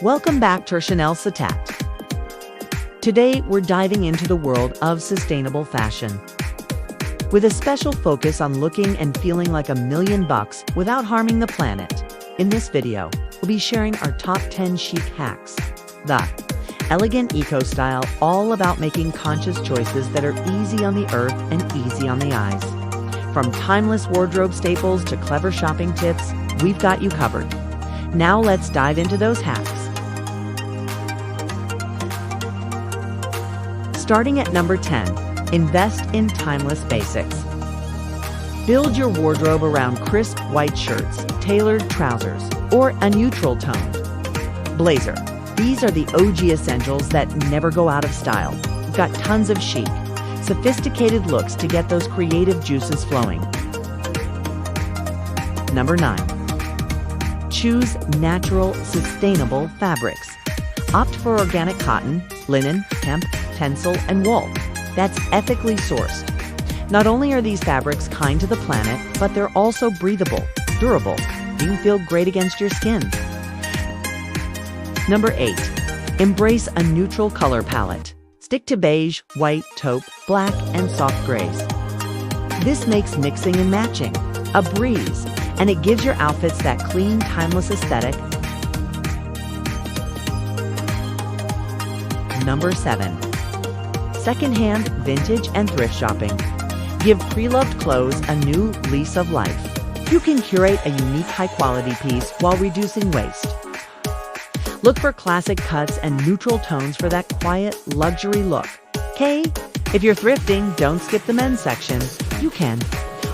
Welcome back to Chanel Satat. Today, we're diving into the world of sustainable fashion, with a special focus on looking and feeling like $1,000,000 without harming the planet. In this video, we'll be sharing our top 10 chic hacks. The elegant eco-style, all about making conscious choices that are easy on the earth and easy on the eyes. From timeless wardrobe staples to clever shopping tips, we've got you covered. Now let's dive into those hacks. Starting at number 10, invest in timeless basics. Build your wardrobe around crisp white shirts, tailored trousers, or a neutral tone blazer. These are the OG essentials that never go out of style. We've got tons of chic, sophisticated looks to get those creative juices flowing. Number 9. Choose natural, sustainable fabrics. Opt for organic cotton, linen, hemp, tencel, and wool that's ethically sourced. Not only are these fabrics kind to the planet, but they're also breathable, durable, and feel great against your skin. Number 8. Embrace a neutral color palette. Stick to beige, white, taupe, black, and soft grays. This makes mixing and matching a breeze, and it gives your outfits that clean, timeless aesthetic. Number 7. Secondhand, vintage, and thrift shopping. Give pre-loved clothes a new lease of life. You can curate a unique high-quality piece while reducing waste. Look for classic cuts and neutral tones for that quiet, luxury look. Okay, if you're thrifting, don't skip the men's section. You can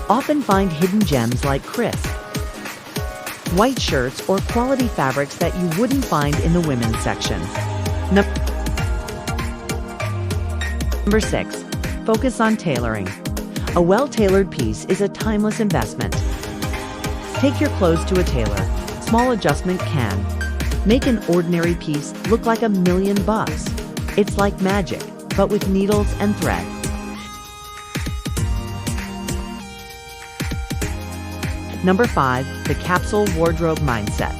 often find hidden gems like crisp white shirts or quality fabrics that you wouldn't find in the women's section. Number 6. Focus on tailoring. A well-tailored piece is a timeless investment. Take your clothes to a tailor. Small adjustment can make an ordinary piece look like $1,000,000. It's like magic, but with needles and thread. Number 5. The capsule wardrobe mindset.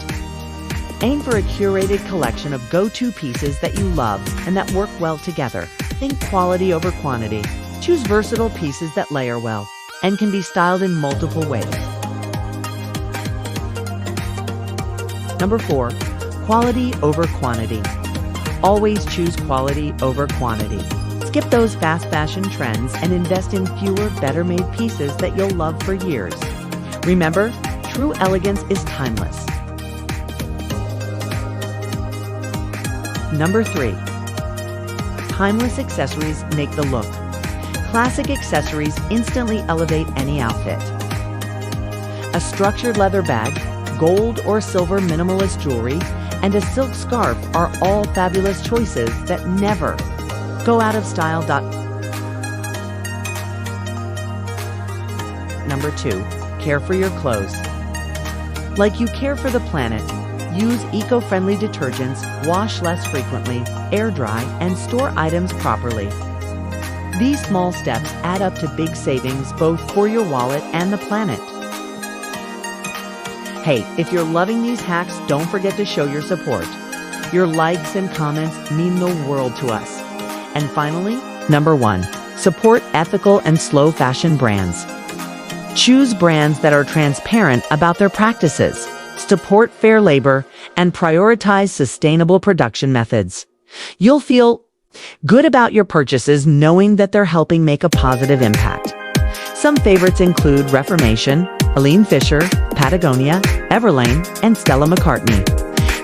Aim for a curated collection of go-to pieces that you love and that work well together. Think quality over quantity. Choose versatile pieces that layer well and can be styled in multiple ways. Number 4. Quality over quantity. Always choose quality over quantity. Skip those fast fashion trends and invest in fewer, better-made pieces that you'll love for years. Remember, true elegance is timeless. Number 3. Timeless accessories make the look. Classic accessories instantly elevate any outfit. A structured leather bag, gold or silver minimalist jewelry, and a silk scarf are all fabulous choices that never go out of style. Number 2. Care for your clothes. Like you care for the planet, use eco-friendly detergents, wash less frequently, air dry, and store items properly. These small steps add up to big savings both for your wallet and the planet. Hey, if you're loving these hacks, don't forget to show your support. Your likes and comments mean the world to us. And finally, number 1, support ethical and slow fashion brands. Choose brands that are transparent about their practices, support fair labor, and prioritize sustainable production methods. You'll feel good about your purchases knowing that they're helping make a positive impact. Some favorites include Reformation, Helene Fisher, Patagonia, Everlane, and Stella McCartney.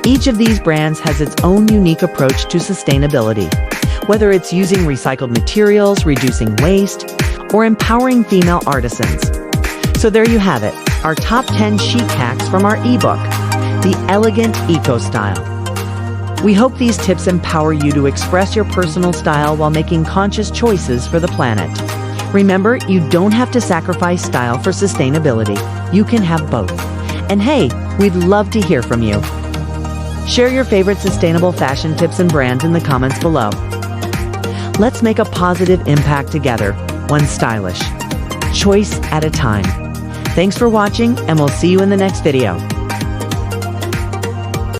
Each of these brands has its own unique approach to sustainability, whether it's using recycled materials, reducing waste, or empowering female artisans. So there you have it, our top 10 chic hacks from our ebook, The Elegant Eco Style. We hope these tips empower you to express your personal style while making conscious choices for the planet. Remember, you don't have to sacrifice style for sustainability. You can have both. And hey, we'd love to hear from you. Share your favorite sustainable fashion tips and brands in the comments below. Let's make a positive impact together, one stylish choice at a time. Thanks for watching, and we'll see you in the next video.